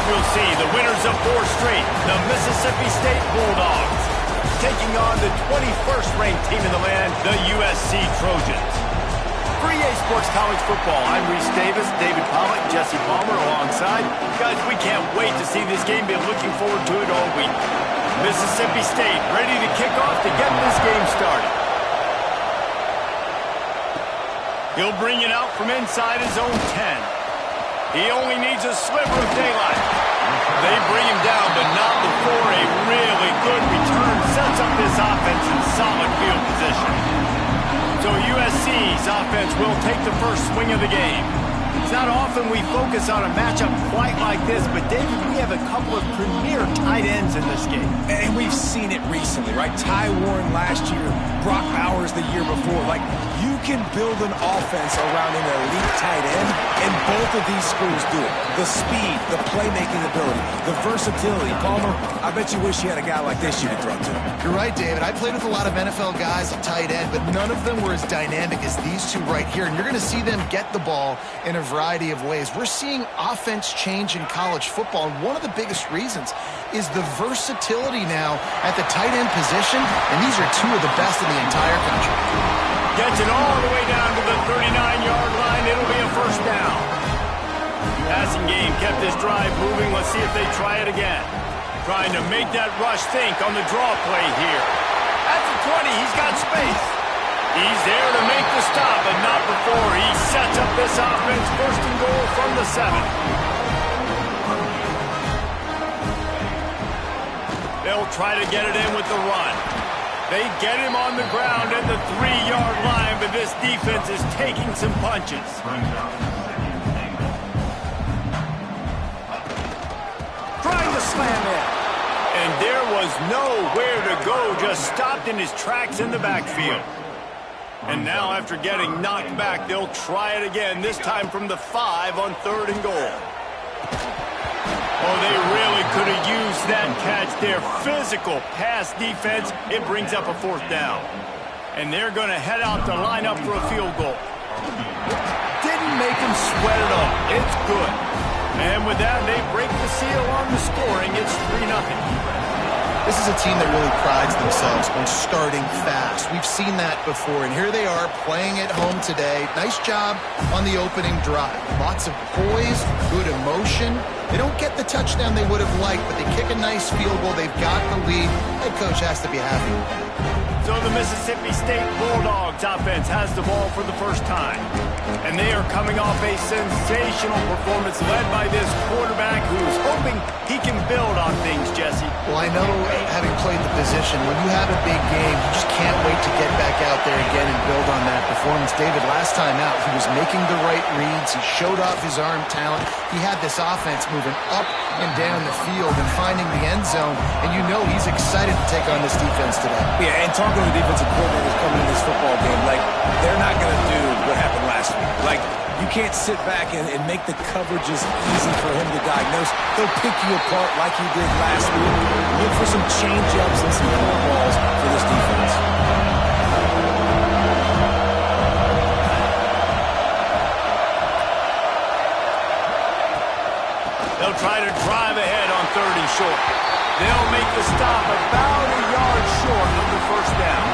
We'll see the winners of 4 straight, the Mississippi State Bulldogs, taking on the 21st ranked team in the land, the USC Trojans. For EA Sports College Football, I'm Reese Davis, David Pollock, Jesse Palmer alongside. Guys, we can't wait to see this game. Been looking forward to it all week. Mississippi State ready to kick off to get this game started. He'll bring it out from inside his own 10. He only needs a sliver of daylight. They bring him down, but not before a really good return sets up this offense in solid field position. So USC's offense will take the first swing of the game. It's not often we focus on a matchup quite like this, but David, we have a couple of premier tight ends in this game. And we've seen it recently, right? Ty Warren last year, Brock Bowers the year before. Like, you can build an offense around an elite tight end, and both of these schools do it. The speed, the playmaking ability, the versatility. Palmer, I bet you wish you had a guy like this you could throw to. You're right, David. I played with a lot of NFL guys at tight end, but none of them were as dynamic as these two right here. And you're going to see them get the ball in a variety of ways. We're seeing offense change in college football, and one of the biggest reasons is the versatility now at the tight end position, and these are two of the best in the entire country. Gets it all the way down to the 39-yard line. It'll be a first down. Passing game kept this drive moving. Let's see if they try it again. Trying to make that rush think on the draw play here. At the 20, he's got space. He's there to make the stop, but not before he sets up this offense. First and goal from the 7. They'll try to get it in with the run. They get him on the ground at the 3-yard line, but this defense is taking some punches. Trying to slam in. And there was nowhere to go, just stopped in his tracks in the backfield. And now after getting knocked back, they'll try it again, this time from the 5 on 3rd and goal. Oh, they really could have used that catch. Their physical pass defense, it brings up a 4th down. And they're going to head out to line up for a field goal. Didn't make them sweat at all. It's good. And with that, they break the seal on the scoring. It's 3-0. This is a team that really prides themselves on starting fast. We've seen that before, and here they are playing at home today. Nice job on the opening drive. Lots of poise, good emotion. They don't get the touchdown they would have liked, but they kick a nice field goal. They've got the lead. Head coach has to be happy. So the Mississippi State Bulldogs offense has the ball for the first time. And they are coming off a sensational performance led by this quarterback who's hoping he can build on things, Jesse. Well, I know, having played the position, when you have a big game, you just can't wait to get back out there again and build on that performance. David, last time out, he was making the right reads. He showed off his arm talent. He had this offense moving up and down the field and finding the end zone. And you know he's excited to take on this defense today. Yeah, and talking to the defensive coordinators coming in this football game, like, they're not going to do what happened last week. Like, you can't sit back and make the coverages easy for him to diagnose. They'll pick you apart like he did last week. Look for some change-ups and some curveballs for this defense. They'll try to drive ahead on 3rd and short. They'll make the stop about a yard short of the first down.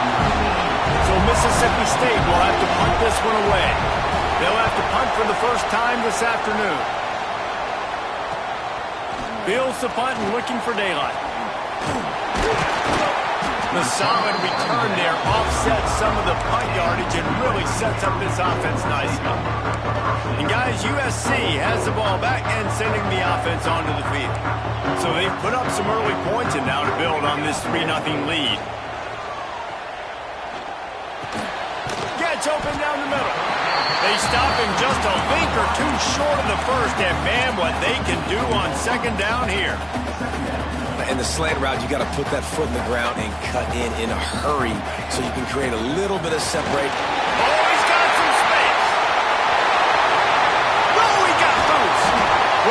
So Mississippi State will have to punt this one away. They'll have to punt for the first time this afternoon. Fields the punt and looking for daylight. The solid return there offsets some of the punt yardage and really sets up this offense nicely. And guys, USC has the ball back and sending the offense onto the field. So they've put up some early points and now to build on this 3-0 lead. Gets open down the middle. They stop him just a link or two short of the first, and man, what they can do on 2nd down here. In the slant route, you got to put that foot in the ground and cut in a hurry so you can create a little bit of separate. Oh, he's got some space. Oh, he got loose.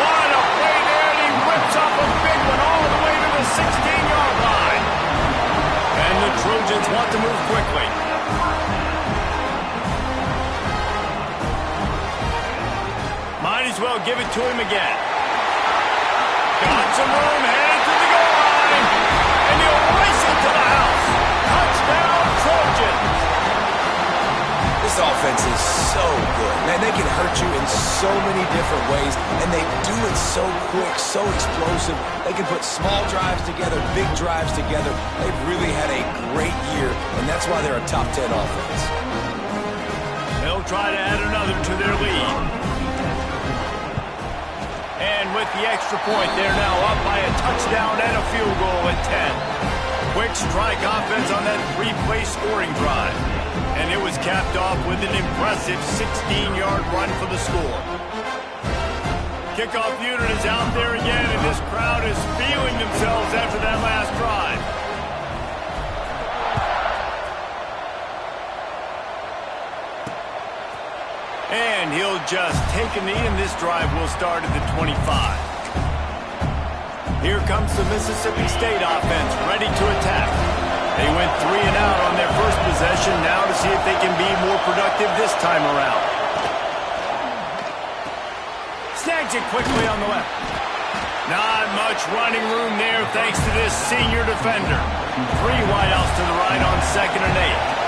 What a play there, and he whips off a big one all the way to the 16-yard line. And the Trojans want to move quickly. Might as well give it to him again. Got some room, headed to the goal line. And he'll race it to the house. Touchdown, Trojans. This offense is so good. Man, they can hurt you in so many different ways, and they do it so quick, so explosive. They can put small drives together, big drives together. They've really had a great year, and that's why they're a top 10 offense. They'll try to add another to their lead. And with the extra point, they're now up by a touchdown and a field goal at 10. Quick strike offense on that three-play scoring drive. And it was capped off with an impressive 16-yard run for the score. Kickoff unit is out there again, and this crowd is feeling themselves after that last drive. And he'll just take a knee, and this drive will start at the 25. Here comes the Mississippi State offense, ready to attack. They went 3 and out on their first possession, now to see if they can be more productive this time around. Snags it quickly on the left. Not much running room there thanks to this senior defender. 3 wideouts to the right on 2nd and 8.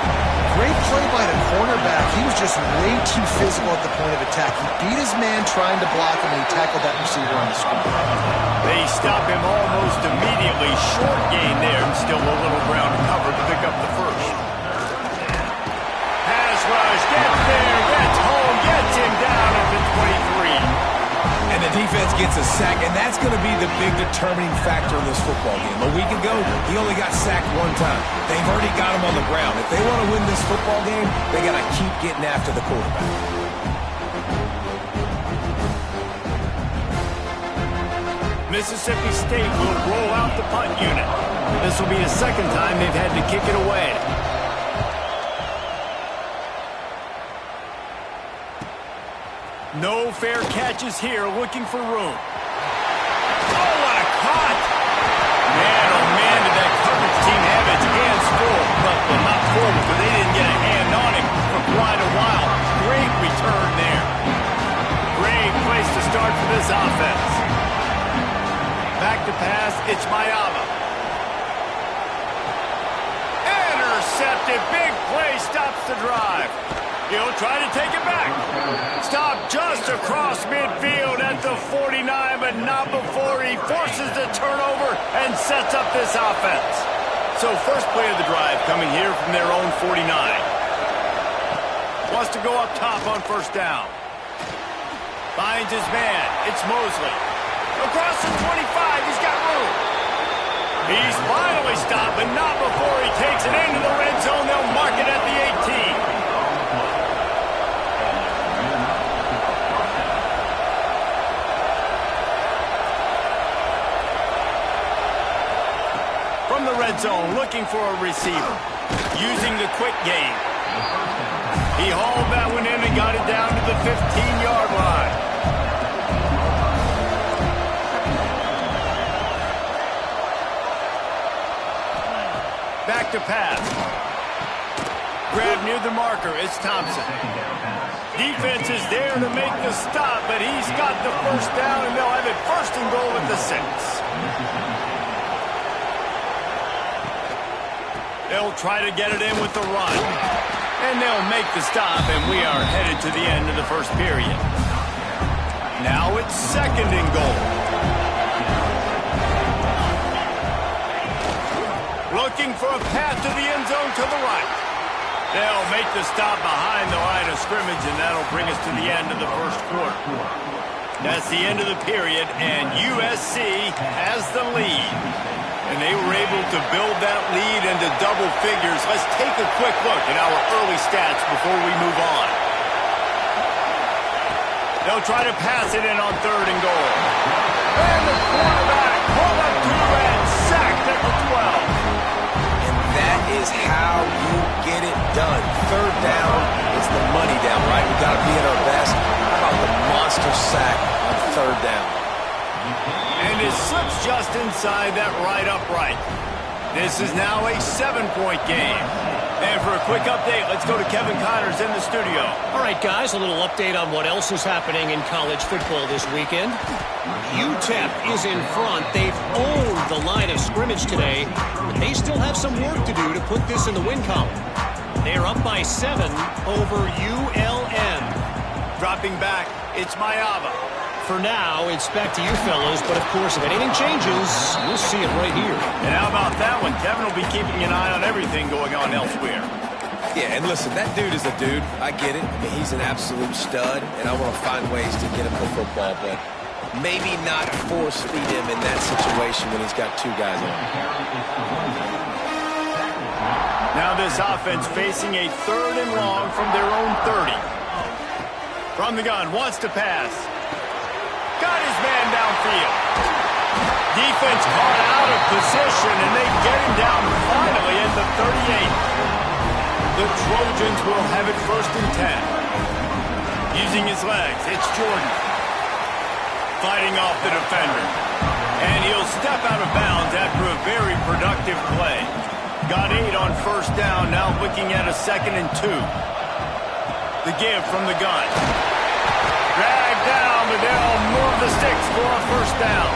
Great play by the cornerback. He was just way too physical at the point of attack. He beat his man trying to block him, and he tackled that receiver on the screen. They stop him almost immediately. Short gain there, and still a little ground to cover to pick up the first. Pass rush, gets there, gets home, gets him down at the 23. And the defense gets a sack, and that's going to be the big determining factor in this football game. A week ago, he only got sacked 1 time. They've already got him on the ground. If they want to win this football game, they got to keep getting after the quarterback. Mississippi State will roll out the punt unit. This will be the 2nd time they've had to kick it away. No fair catches here, looking for room. Oh, what a cut! Man, oh man, did that coverage team have its hands full. Well, not full, because they didn't get a hand on him for quite a while. Great return there. Great place to start for this offense. Back to pass, it's Mayava. Intercepted, big play, stops the drive. He'll try to take it back. Stop just across midfield at the 49, but not before he forces the turnover and sets up this offense. So first play of the drive coming here from their own 49. Wants to go up top on 1st down. Finds his man. It's Mosley. Across the 25, he's got room. He's finally stopped, but not before he takes it into the red zone. They'll mark it at the 18. From the red zone, looking for a receiver. Using the quick game. He hauled that one in and got it down to the 15-yard line. Back to pass. Grab near the marker. It's Thompson. Defense is there to make the stop, but he's got the 1st down, and they'll have it 1st and goal at the 6. They'll try to get it in with the run. And they'll make the stop, and we are headed to the end of the 1st period. Now it's 2nd and goal. Looking for a path to the end zone to the right. They'll make the stop behind the line of scrimmage, and that'll bring us to the end of the 1st quarter. That's the end of the period, and USC has the lead. And they were able to build that lead into double figures. Let's take a quick look at our early stats before we move on. They'll try to pass it in on 3rd and goal. And the quarterback pulled up to and sacked at the 12. And that is how you get it done. 3rd down is the money down, right? We've got to be at our best. How about the monster sack on 3rd down? And it slips just inside that right upright. This is now a 7-point game. And for a quick update, let's go to Kevin Connors in the studio. All right, guys, a little update on what else is happening in college football this weekend. UTEP is in front. They've owned the line of scrimmage today, but they still have some work to do to put this in the win column. They're up by 7 over ULM. Dropping back, it's Mayava. For now, it's back to you fellas, but of course, if anything changes, we'll see it right here. And how about that one? Kevin will be keeping an eye on everything going on elsewhere. Yeah, and listen, that dude is a dude. I get it. I mean, he's an absolute stud, and I want to find ways to get him the football, but maybe not force feed him in that situation when he's got 2 guys on him. Now this offense facing a 3rd and long from their own 30. From the gun, wants to pass. Got his man downfield. Defense caught out of position, and they get him down finally at the 38. The Trojans will have it 1st and 10. Using his legs, it's Jordan. Fighting off the defender. And he'll step out of bounds after a very productive play. Got 8 on 1st down, now looking at a 2nd and 2. The give from the gun. Dragged down, but they'll move the sticks for a 1st down.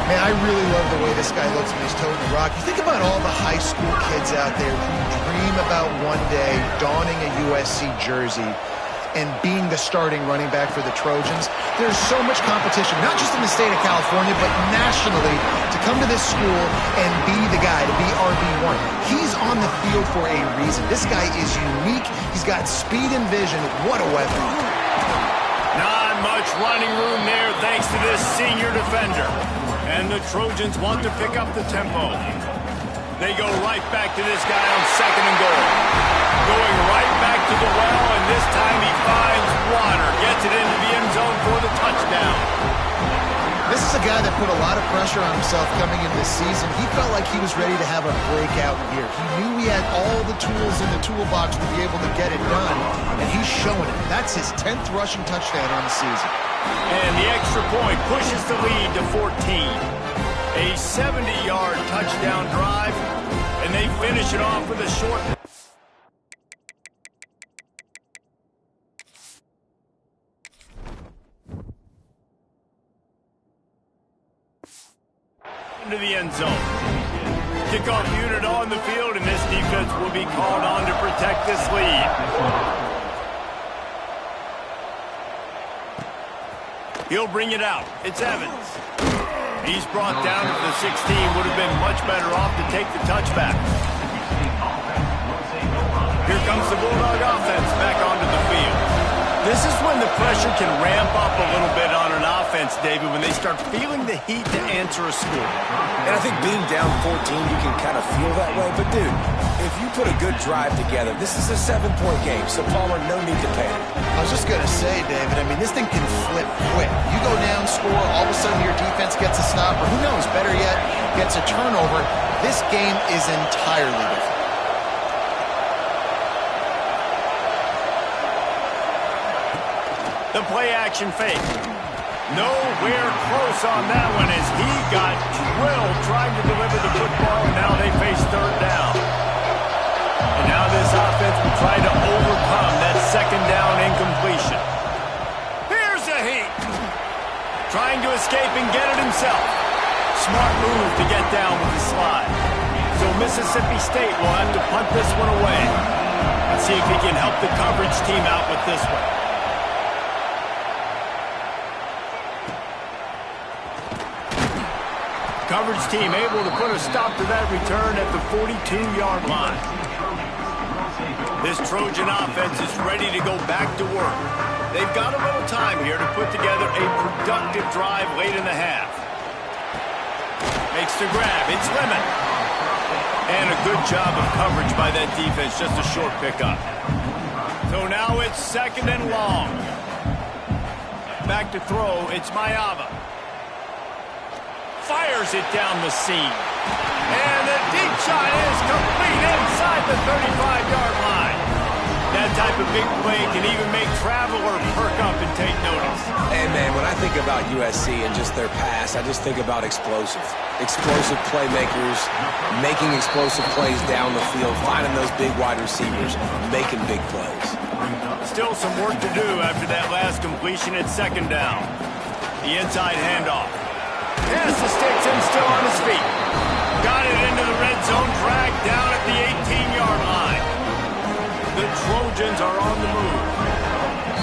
Man, I really love the way this guy looks when he's toting the rock. You think about all the high school kids out there who dream about one day donning a USC jersey and being the starting running back for the Trojans. There's so much competition, not just in the state of California, but nationally, to come to this school and be the guy, to be RB1. He's on the field for a reason. This guy is unique. He's got speed and vision. What a weapon. Not much running room there thanks to this senior defender. And the Trojans want to pick up the tempo. They go right back to this guy on 2nd and goal. Going right back to the well, and this time he finds water. Gets it into the end zone for the touchdown. This is a guy that put a lot of pressure on himself coming into this season. He felt like he was ready to have a breakout year. He knew he had all the tools in the toolbox to be able to get it done, and he's showing it. That's his 10th rushing touchdown on the season. And the extra point pushes the lead to 14. A 70-yard touchdown drive, and they finish it off with a short. Into the end zone. Kickoff unit on the field, and this defense will be called on to protect this lead. He'll bring it out. It's Evans. He's brought down to the 16. Would have been much better off to take the touchback. Here comes the Bulldog offense back onto the field. This is when the pressure can ramp up a little bit on an offense, David, when they start feeling the heat to answer a score. And I think being down 14, you can kind of feel that way. But, dude, if you put a good drive together, this is a 7-point game, so Palmer, no need to panic. I was just going to say, David, I mean, this thing can flip quick. You go down, score, all of a sudden your defense gets a stop, or who knows, better yet, gets a turnover. This game is entirely different. The play-action fake. Nowhere close on that one as he got drilled trying to deliver the football, and now they face 3rd down. And now this offense will try to overcome that 2nd down incompletion. Here's a heat. Trying to escape and get it himself. Smart move to get down with the slide. So Mississippi State will have to punt this one away. Let's see if he can help the coverage team out with this one. Coverage team able to put a stop to that return at the 42-yard line. This Trojan offense is ready to go back to work. They've got a little time here to put together a productive drive late in the half. Makes the grab. It's Lemon. And a good job of coverage by that defense. Just a short pickup. So now it's 2nd and long. Back to throw. It's Mayava. Fires it down the seam. And the deep shot is complete inside the 35-yard line. That type of big play can even make Traveler perk up and take notice. And, man, when I think about USC and just their pass, I just think about explosive. Explosive playmakers, making explosive plays down the field, finding those big wide receivers, making big plays. Still some work to do after that last completion at second down. The inside handoff. Pass the sticks and still on his feet. Got it into the red zone, dragged down at the 18-yard line. The Trojans are on the move.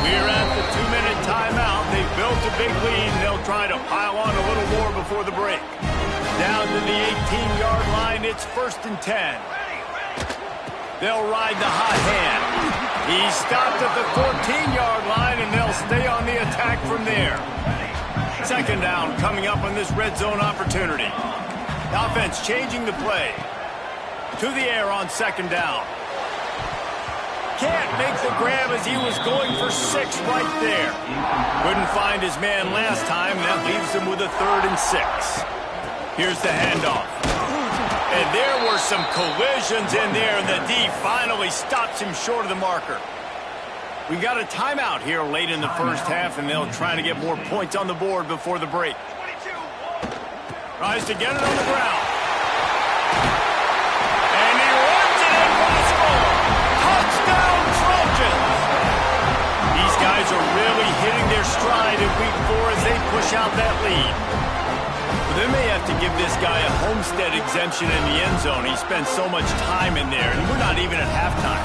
We're at the 2-minute timeout. They've built a big lead, and they'll try to pile on a little more before the break. Down to the 18-yard line, it's 1st and 10. They'll ride the hot hand. He stopped at the 14-yard line, and they'll stay on the attack from there. Second down coming up on this red zone opportunity. The offense changing the play. To the air on second down. Can't make the grab as he was going for 6 right there. Couldn't find his man last time. That leaves him with a 3rd and 6. Here's the handoff. And there were some collisions in there, and the D finally stops him short of the marker. We got a timeout here late in the first half, and they'll try to get more points on the board before the break. Tries to get it on the ground. And he runs it in for the score. Touchdown, Trojans! These guys are really hitting their stride in week 4 as they push out that lead. They may have to give this guy a homestead exemption in the end zone. He spent so much time in there, and we're not even at halftime.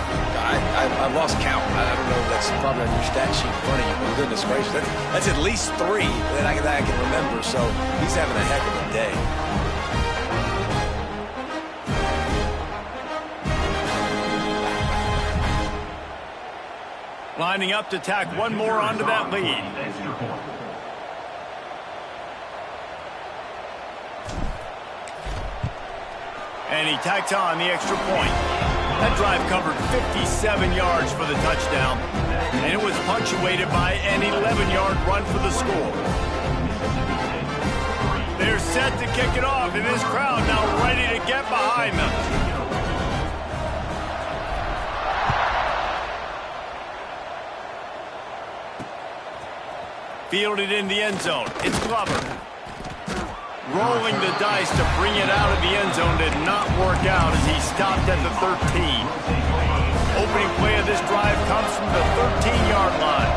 I've lost count. I don't know if that's probably on your stat sheet in front of you, but goodness gracious, that's at least 3 that I can remember, so he's having a heck of a day. Lining up to tack one more onto that lead. And he tacks on the extra point. That drive covered 57 yards for the touchdown, and it was punctuated by an 11-yard run for the score. They're set to kick it off, and this crowd now ready to get behind them. Fielded in the end zone. It's Glover. Rolling the dice to bring it out of the end zone did not work out as he stopped at the 13. Opening play of this drive comes from the 13-yard line.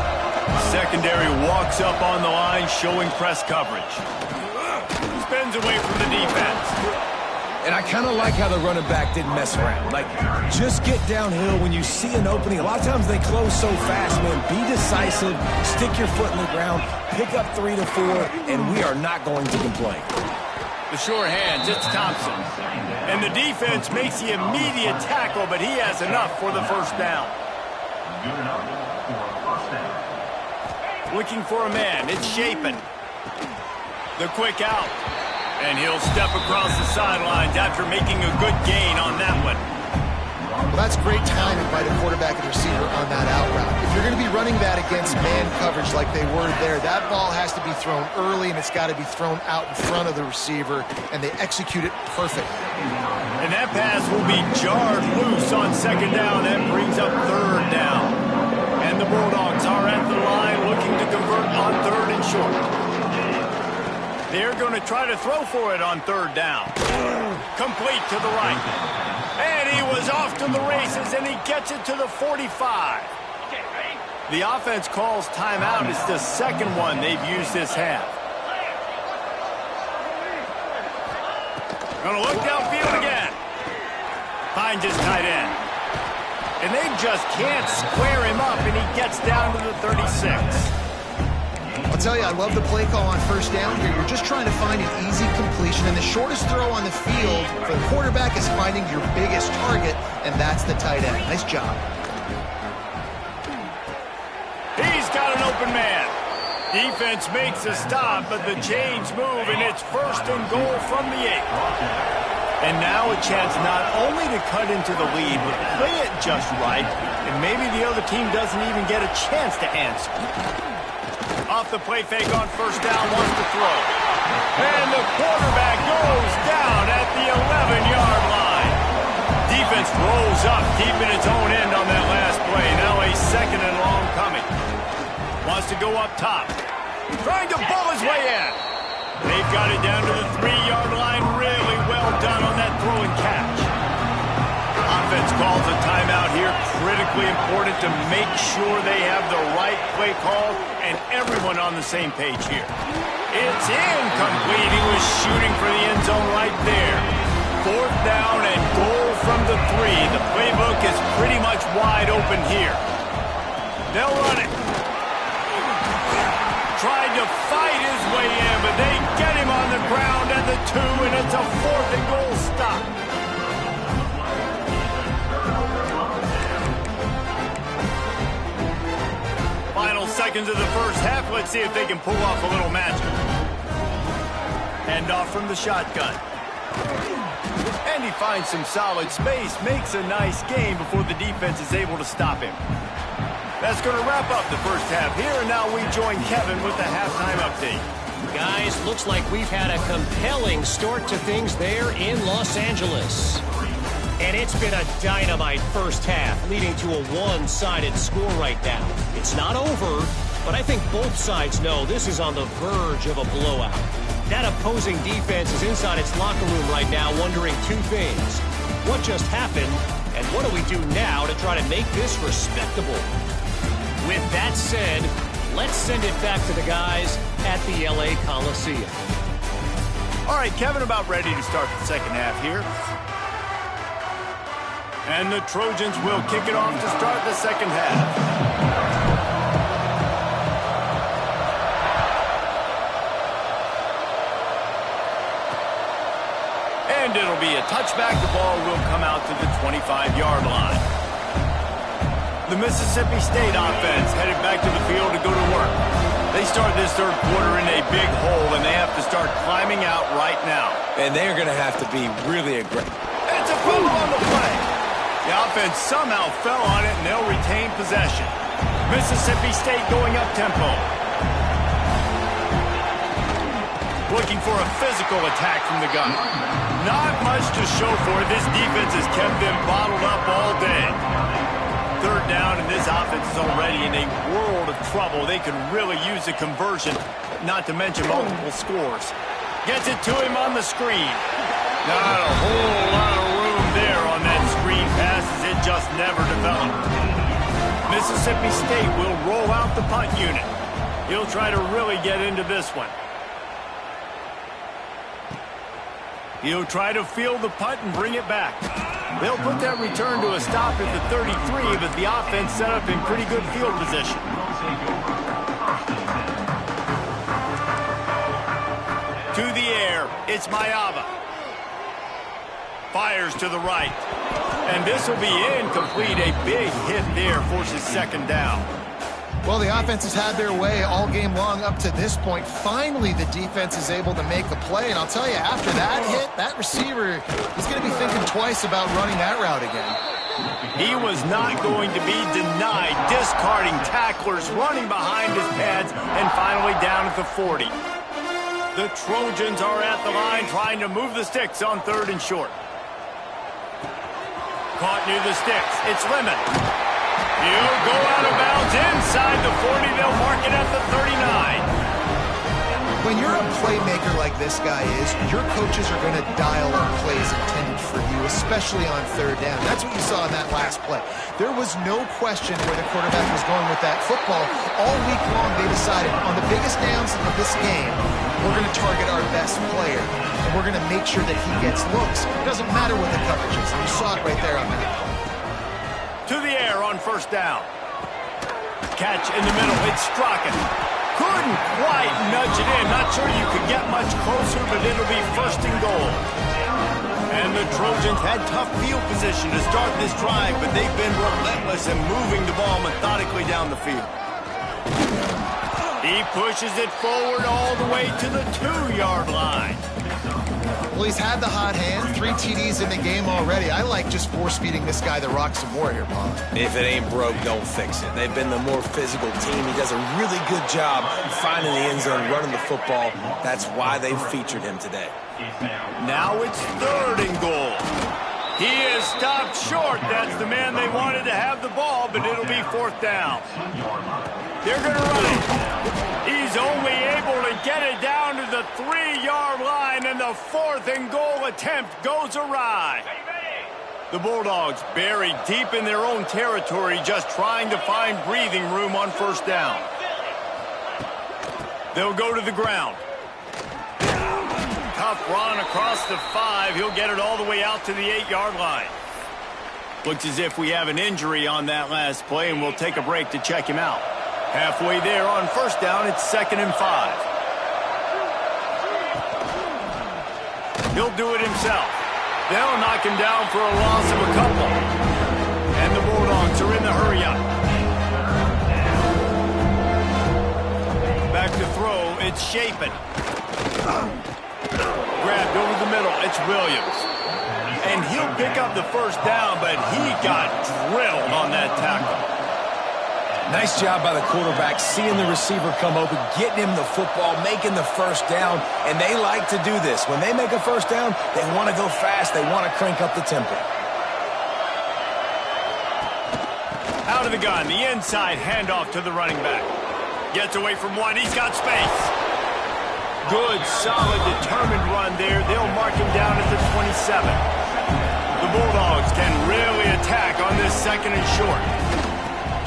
Secondary walks up on the line, showing press coverage. Spins away from the defense. And I kind of like how the running back didn't mess around. Like, just get downhill when you see an opening. A lot of times they close so fast, man. Be decisive, stick your foot in the ground, pick up 3 to 4, and we are not going to complain. The sure hands, it's Thompson. And the defense makes the immediate tackle, but he has enough for the first down. Looking for a man, it's Shapen. The quick out. And he'll step across the sidelines after making a good gain on that one. Well, that's great timing by the quarterback and receiver on that out route. If you're going to be running that against man coverage like they were there, that ball has to be thrown early, and it's got to be thrown out in front of the receiver, and they execute it perfectly. And that pass will be jarred loose on second down. That brings up third down. And the Bulldogs are at the line looking to convert on 3rd and short. They're going to try to throw for it on 3rd down. Complete to the right. And he was off to the races, and he gets it to the 45. The offense calls timeout. It's the second one they've used this half. Going to look downfield again. Finds his tight end. And they just can't square him up, and he gets down to the 36. I'll tell you, I love the play call on first down here. You're just trying to find an easy completion, and the shortest throw on the field for the quarterback is finding your biggest target, and that's the tight end. Nice job. He's got an open man. Defense makes a stop, but the chains move, and it's 1st and goal from the 8. And now a chance not only to cut into the lead, but play it just right, and maybe the other team doesn't even get a chance to answer. Off the play fake on first down, wants to throw. And the quarterback goes down at the 11-yard line. defense rolls up, keeping its own end on that last play. Now a second and long coming. Wants to go up top. Trying to ball his way in. They've got it down to the 3-yard line. Really well done on that throw and catch. Offense calls a timeout here. Critically important to make sure they have the right play call and everyone on the same page here. It's incomplete. He was shooting for the end zone right there. 4th down and goal from the 3. The playbook is pretty much wide open here. They'll run it. Tried to fight his way in, but they get him on the ground at the 2, and it's a 4th and goal stop. Final seconds of the first half. Let's see if they can pull off a little magic. Hand off from the shotgun. And he finds some solid space, makes a nice gain before the defense is able to stop him. That's going to wrap up the first half here, and now we join Kevin with the halftime update. Guys, looks like we've had a compelling start to things there in Los Angeles. And it's been a dynamite first half, leading to a one-sided score right now. It's not over, but I think both sides know this is on the verge of a blowout. That opposing defense is inside its locker room right now wondering 2 things. What just happened, and what do we do now to try to make this respectable? With that said, let's send it back to the guys at the LA Coliseum. All right, Kevin, about ready to start the second half here. And the Trojans will kick it off to start the second half. And it'll be a touchback. The ball will come out to the 25-yard line. The Mississippi State offense headed back to the field to go to work. They start this third quarter in a big hole, and they have to start climbing out right now. And they're going to have to be really aggressive. It's a fumble on the play. The offense somehow fell on it, and they'll retain possession. Mississippi State going up tempo. Looking for a physical attack from the gun. Not much to show for it. This defense has kept them bottled up all day. 3rd down, and this offense is already in a world of trouble. They could really use a conversion, not to mention multiple scores. Gets it to him on the screen. Not a whole lot of room there on that screen pass, as it just never developed. Mississippi State will roll out the punt unit. He'll try to really get into this one. He'll try to field the punt and bring it back. They'll put that return to a stop at the 33, but the offense set up in pretty good field position. To the air, it's Mayava. Fires to the right. And this will be incomplete. A big hit there forces 2nd down. Well, the offense has had their way all game long up to this point. Finally, the defense is able to make a play. And I'll tell you, after that hit, that receiver is going to be thinking twice about running that route again. He was not going to be denied, discarding tacklers, running behind his pads, and finally down at the 40. The Trojans are at the line trying to move the sticks on 3rd and short. Caught near the sticks. It's Lemon. He'll go out of bounds inside the 40. They'll mark it at the 39. When you're a playmaker like this guy is, your coaches are going to dial up plays intended for you, especially on 3rd down. That's what you saw in that last play. There was no question where the quarterback was going with that football. All week long, they decided on the biggest downs of this game, we're going to target our best player, and we're going to make sure that he gets looks. It doesn't matter what the coverage is. You saw it right there on that play. To the air on 1st down. Catch in the middle. It's Strachan. Couldn't quite nudge it in. Not sure you could get much closer, but it'll be 1st and goal. And the Trojans had tough field position to start this drive, but they've been relentless in moving the ball methodically down the field. He pushes it forward all the way to the 2-yard line. Well, he's had the hot hand, 3 TDs in the game already. I like just force-feeding this guy the rock some more here, Paul. If it ain't broke, don't fix it. They've been the more physical team. He does a really good job finding the end zone, running the football. That's why they've featured him today. Now it's 3rd and goal. He is stopped short. That's the man they wanted to have the ball, but it'll be 4th down. They're going to run it. He's only able to get it down to the 3-yard line, and the 4th and goal attempt goes awry. The Bulldogs buried deep in their own territory, just trying to find breathing room on 1st down. They'll go to the ground. Tough run across the 5. He'll get it all the way out to the 8-yard line. Looks as if we have an injury on that last play, and we'll take a break to check him out. Halfway there on 1st down, it's 2nd and 5. He'll do it himself. They'll knock him down for a loss of a couple. And the Bulldogs are in the hurry-up. Back to throw, it's Shapen. Grabbed over the middle, it's Williams. And he'll pick up the 1st down, but he got drilled on that tackle. Nice job by the quarterback, seeing the receiver come open, getting him the football, making the 1st down, and they like to do this. When they make a 1st down, they want to go fast, they want to crank up the tempo. Out of the gun, the inside handoff to the running back. Gets away from one, he's got space. Good, solid, determined run there. They'll mark him down at the 27. The Bulldogs can really attack on this 2nd and short.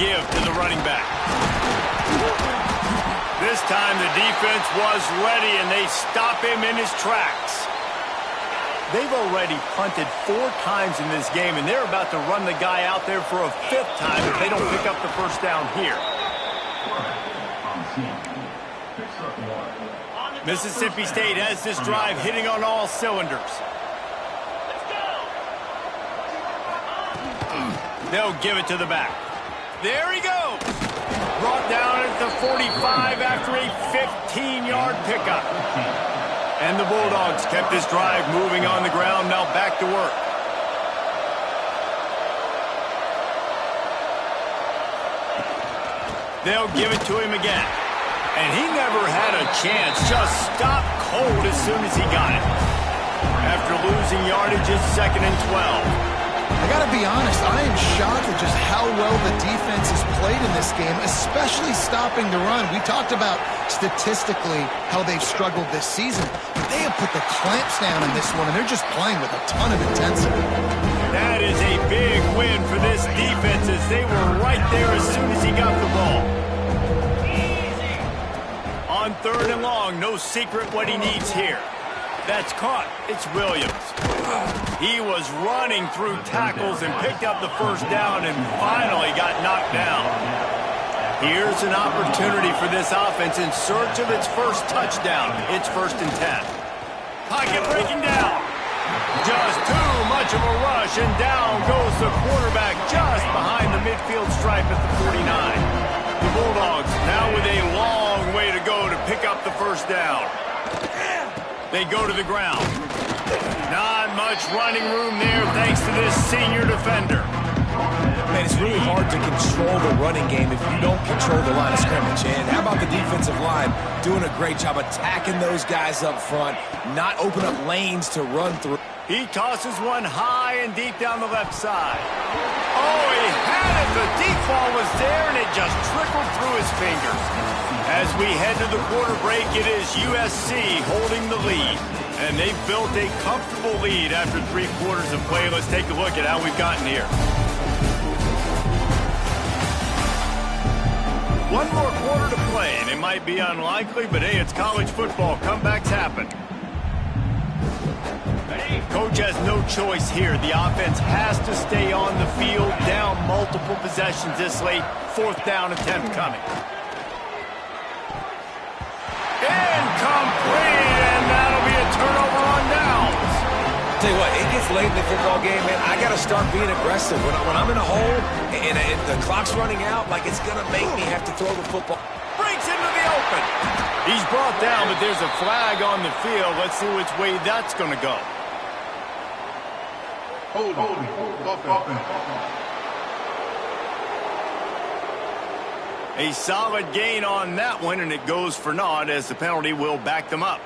Give to the running back. This time the defense was ready, and they stop him in his tracks. They've already punted 4 times in this game, and they're about to run the guy out there for a 5th time if they don't pick up the 1st down here. Mississippi State has this drive hitting on all cylinders. They'll give it to the back. There he goes. Brought down at the 45 after a 15-yard pickup. And the Bulldogs kept this drive moving on the ground, now back to work. They'll give it to him again. And he never had a chance, just stopped cold as soon as he got it. After losing yardage, it's 2nd and 12. I got to be honest, I am shocked at just how well the defense has played in this game, especially stopping the run. We talked about statistically how they've struggled this season, but they have put the clamps down in this one, and they're just playing with a ton of intensity. That is a big win for this defense, as they were right there as soon as he got the ball. On 3rd and long, no secret what he needs here. That's caught. It's Williams. He was running through tackles and picked up the 1st down and finally got knocked down. Here's an opportunity for this offense in search of its 1st touchdown. It's 1st and 10. Pocket breaking down. Just too much of a rush, and down goes the quarterback just behind the midfield stripe at the 49. The Bulldogs now with a long way to go to pick up the 1st down. They go to the ground. Not much running room there thanks to this senior defender. Man, it's really hard to control the running game if you don't control the line of scrimmage. And how about the defensive line doing a great job attacking those guys up front, not open up lanes to run through. He tosses one high and deep down the left side. Oh, he had it. The deep ball was there, and it just trickled through his fingers. As we head to the quarter break, it is USC holding the lead. And they've built a comfortable lead after 3 quarters of play. Let's take a look at how we've gotten here. One more quarter to play, and it might be unlikely, but hey, it's college football. Comebacks happen. Coach has no choice here. The offense has to stay on the field, down multiple possessions this late. 4th down attempt coming. Incomplete, and that'll be a turnover on downs. Tell you what, it gets late in the football game, man. I got to start being aggressive. When I'm in a hole and the clock's running out, like it's going to make me have to throw the football. Breaks into the open. He's brought down, but there's a flag on the field. Let's see which way that's going to go. Hold on. A solid gain on that one, and it goes for naught as the penalty will back them up.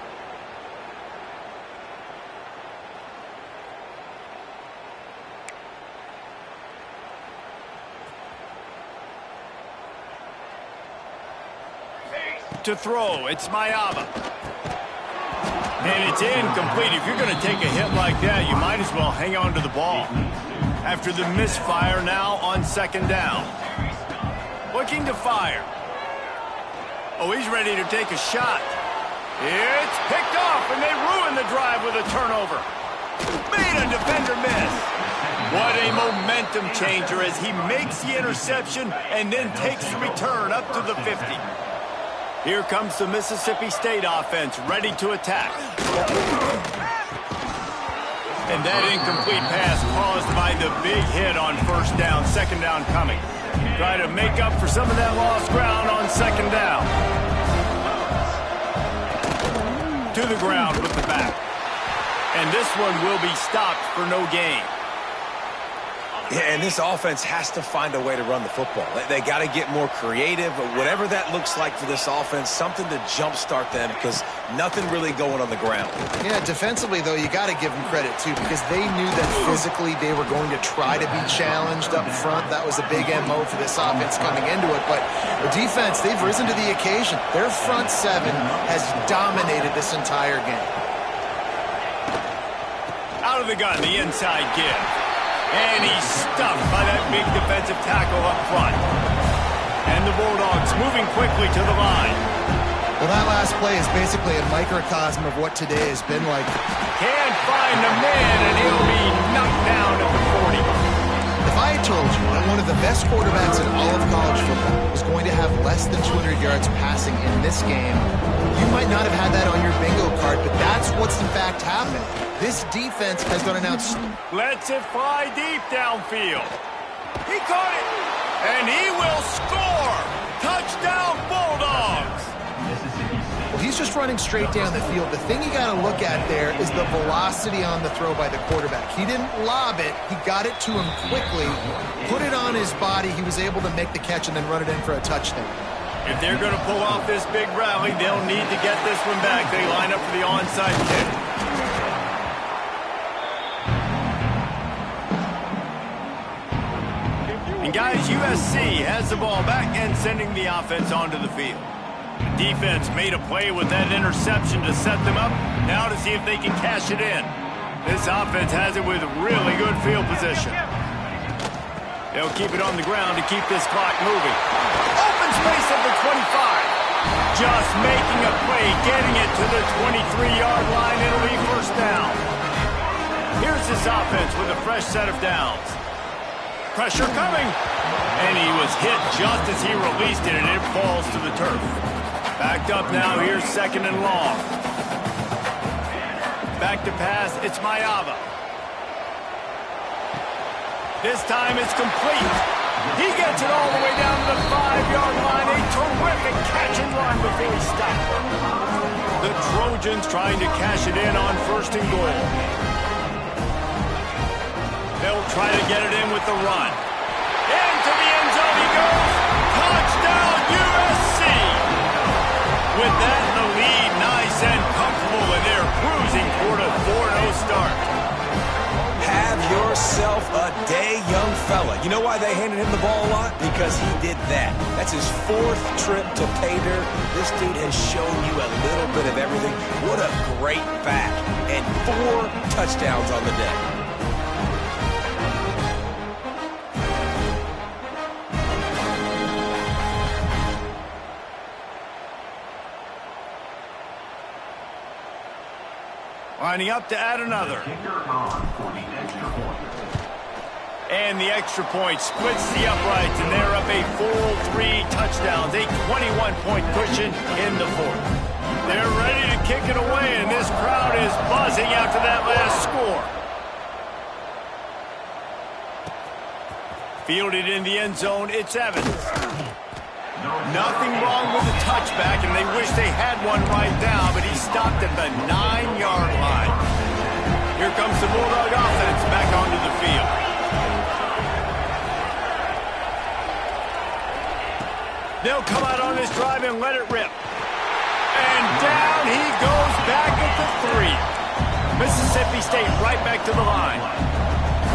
To throw, it's Mayava. And it's incomplete. If you're going to take a hit like that, you might as well hang on to the ball. After the misfire, now on second down. Looking to fire. Oh, he's ready to take a shot. It's picked off, and they ruin the drive with a turnover. Made a defender miss. What a momentum changer as he makes the interception and then takes the return up to the 50. Here comes the Mississippi State offense, ready to attack. And that incomplete pass caused by the big hit on first down, second down coming. Try to make up for some of that lost ground on second down. To the ground with the back. And this one will be stopped for no gain. Yeah, and this offense has to find a way to run the football. They got to get more creative, whatever that looks like for this offense, something to jumpstart them because nothing really going on the ground. Yeah, defensively, though, you got to give them credit, too, because they knew that physically they were going to try to be challenged up front. That was a big MO for this offense coming into it. But the defense, they've risen to the occasion. Their front seven has dominated this entire game. Out of the gun, the inside give. And he's stuffed by that big defensive tackle up front. And the Bulldogs moving quickly to the line. Well, that last play is basically a microcosm of what today has been like. Can't find the man, and he'll be knocked down at the 40. If I had told you that one of the best quarterbacks in all of college football was going to have less than 200 yards passing in this game, you might not have had that on your bingo card, but that's what's in fact happened. This defense has done an outstanding... Lets it fly deep downfield. He caught it, and he will score. Touchdown, Bulldogs. Well, he's just running straight down the field. The thing you got to look at there is the velocity on the throw by the quarterback. He didn't lob it. He got it to him quickly, put it on his body. He was able to make the catch and then run it in for a touchdown. If they're going to pull off this big rally, they'll need to get this one back. They line up for the onside kick. And guys, USC has the ball back and sending the offense onto the field. Defense made a play with that interception to set them up. Now to see if they can cash it in. This offense has it with really good field position. They'll keep it on the ground to keep this clock moving. Open space at the 25. Just making a play, getting it to the 23-yard line. It'll be first down. Here's this offense with a fresh set of downs. Pressure coming. And he was hit just as he released it, and it falls to the turf. Backed up now. Here's second and long. Back to pass. It's Mayava. This time it's complete. He gets it all the way down to the 5-yard line. A terrific catch and run before he stopped. The Trojans trying to cash it in on first and goal. They'll try to get it in with the run. Into the end zone he goes. Touchdown, USC. With that in the lead, nice and comfortable, and they're cruising toward a 4-0 start. Have yourself a day, young fella. You know why they handed him the ball a lot? Because he did that. That's his 4th trip to pay dirt. This dude has shown you a little bit of everything. What a great back. And 4 touchdowns on the day. Lining up to add another. And the extra point splits the uprights, and they're up a full 3 touchdowns, a 21-point cushion in the 4th. They're ready to kick it away, and this crowd is buzzing after that last score. Fielded in the end zone, it's Evans. Nothing wrong with the touchback, and they wish they had one right now, but he stopped at the 9-yard line. Here comes the Bulldog offense back onto the field. They'll come out on this drive and let it rip. And down he goes back at the 3. Mississippi State right back to the line.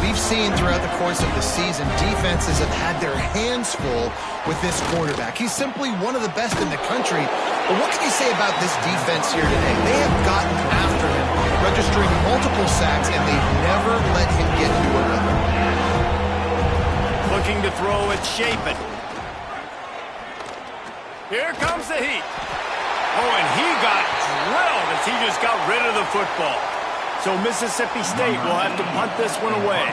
We've seen throughout the course of the season, defenses have had their hands full with this quarterback. He's simply one of the best in the country. But what can you say about this defense here today? They have gotten after him, registering multiple sacks, and they've never let him get into a rhythm. Looking to throw, it's Shapen. Here comes the heat. Oh, and he got drilled as he just got rid of the football. So Mississippi State will have to punt this one away.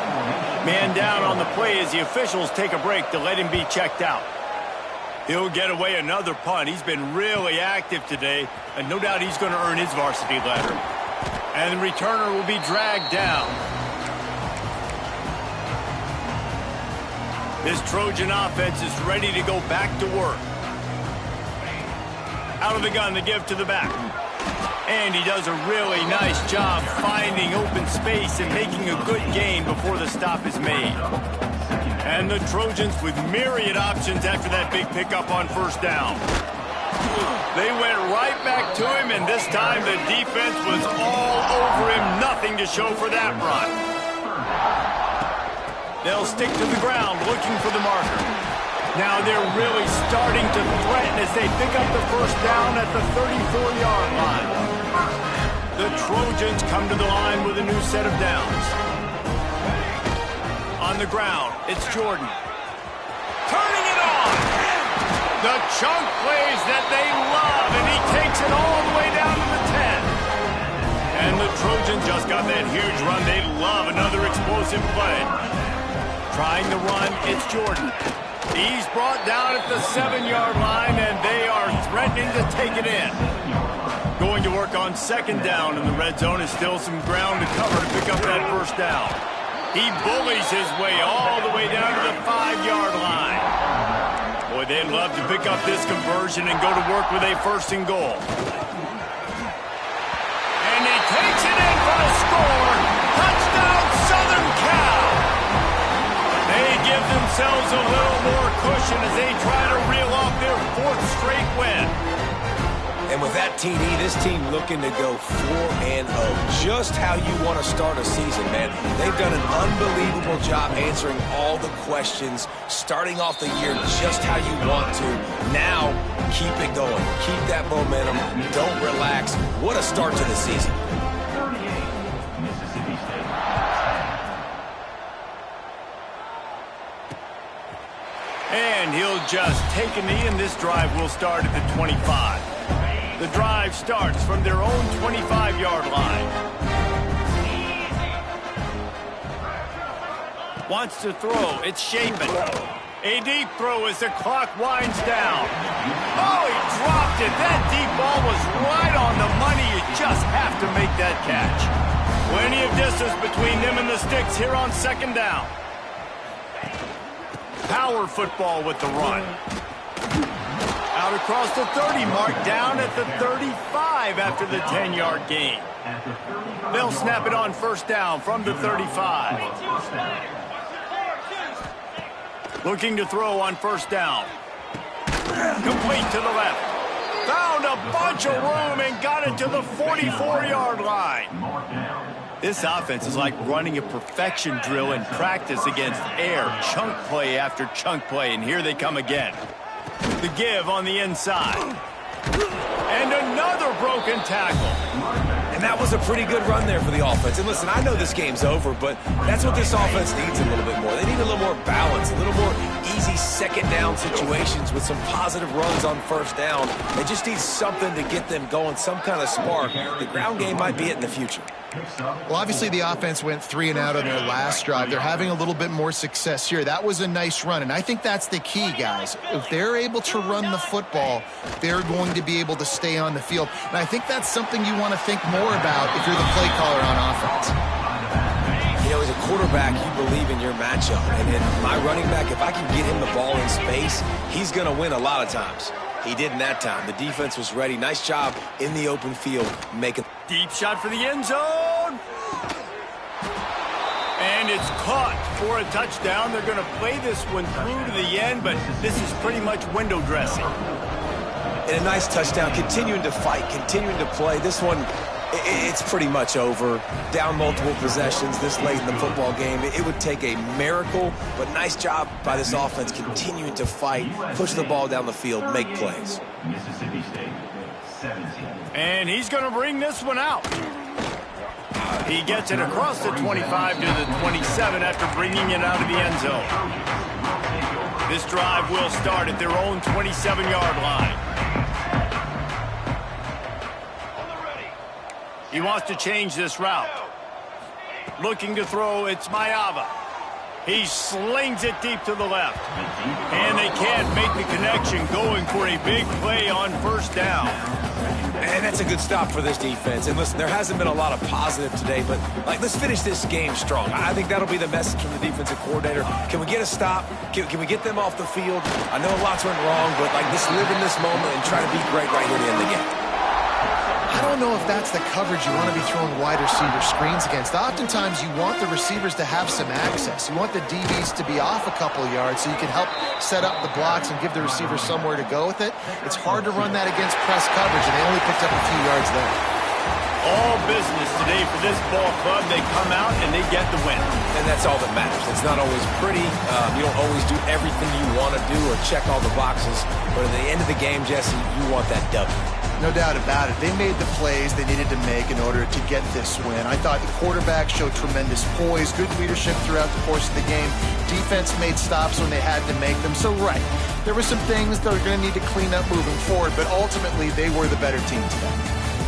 Man down on the play as the officials take a break to let him be checked out. He'll get away another punt. He's been really active today, and no doubt he's going to earn his varsity letter. And the returner will be dragged down. This Trojan offense is ready to go back to work. Out of the gun, the give to the back. And he does a really nice job finding open space and making a good gain before the stop is made. And the Trojans with myriad options after that big pickup on first down. They went right back to him, and this time the defense was all over him. Nothing to show for that run. They'll stick to the ground looking for the marker. Now they're really starting to threaten as they pick up the first down at the 34-yard line. The Trojans come to the line with a new set of downs. On the ground, it's Jordan. Turning it on! The chunk plays that they love, and he takes it all the way down to the 10. And the Trojans just got that huge run. They love another explosive play. Trying to run, it's Jordan. He's brought down at the 7-yard line, and they are threatening to take it in. Going to work on second down in the red zone. Is still some ground to cover to pick up that first down. He bullies his way all the way down to the 5-yard line. Boy, they'd love to pick up this conversion and go to work with a first and goal. And he takes it in for the score. Touchdown, Southern Cal. They give themselves a little more cushion as they try to reel off their 4th straight win. And with that TD, this team looking to go 4-0. Just how you want to start a season, man. They've done an unbelievable job answering all the questions, starting off the year just how you want to. Now, keep it going. Keep that momentum. Don't relax. What a start to the season. And he'll just take a knee, and this drive will start at the 25. The drive starts from their own 25-yard line. Wants to throw. It's Shapen. A deep throw as the clock winds down. Oh, he dropped it. That deep ball was right on the money. You just have to make that catch. Plenty of distance between them and the sticks here on second down. Power football with the run. Out across the 30 mark, down at the 35 after the 10-yard gain. They'll snap it on first down from the 35. Looking to throw on first down. Complete to the left. Found a bunch of room and got it to the 44-yard line. This offense is like running a perfection drill in practice against air. Chunk play after chunk play, and here they come again. The give on the inside. And another broken tackle. And that was a pretty good run there for the offense. And listen, I know this game's over, but that's what this offense needs a little bit more. They need a little more balance, a little more easy second down situations with some positive runs on first down. They just need something to get them going, some kind of spark. The ground game might be it in the future. Well, obviously the offense went 3 and out on their last drive. They're having a little bit more success here. That was a nice run, and I think that's the key, guys. If they're able to run the football, they're going to be able to stay on the field. And I think that's something you want to think more about if you're the play caller on offense. You know, as a quarterback, you believe in your matchup. And in my running back, if I can get him the ball in space, he's going to win a lot of times. He didn't that time. The defense was ready. Nice job in the open field making. Deep shot for the end zone. And it's caught for a touchdown. They're going to play this one through to the end, but this is pretty much window dressing. And a nice touchdown, continuing to fight, continuing to play. This one It's pretty much over. Down multiple possessions this late in the football game. It would take a miracle, but nice job by this offense continuing to fight, push the ball down the field, make plays. Mississippi State, 17. And he's going to bring this one out. He gets it across the 25 to the 27 after bringing it out of the end zone. This drive will start at their own 27-yard line. He wants to change this route. Looking to throw, it's Mayava. He slings it deep to the left. And they can't make the connection, going for a big play on first down. And that's a good stop for this defense. And listen, there hasn't been a lot of positive today, but let's finish this game strong. I think that'll be the message from the defensive coordinator. Can we get a stop? Can we get them off the field? I know lots went wrong, but let's live in this moment and try to be great right here at the end of the game. I don't know if that's the coverage you want to be throwing wide receiver screens against. Oftentimes, you want the receivers to have some access. You want the DBs to be off a couple of yards so you can help set up the blocks and give the receiver somewhere to go with it. It's hard to run that against press coverage, and they only picked up a few yards there. All business today for this ball club. They come out and they get the win. And that's all that matters. It's not always pretty. You don't always do everything you want to do or check all the boxes. But at the end of the game, Jesse, you want that W. No doubt about it. They made the plays they needed to make in order to get this win. I thought the quarterback showed tremendous poise, good leadership throughout the course of the game. Defense made stops when they had to make them. So, right, there were some things that are going to need to clean up moving forward, but ultimately they were the better team today.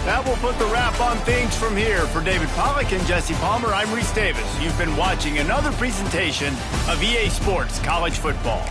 That will put the wrap on things from here. For David Pollack and Jesse Palmer, I'm Reese Davis. You've been watching another presentation of EA Sports College Football.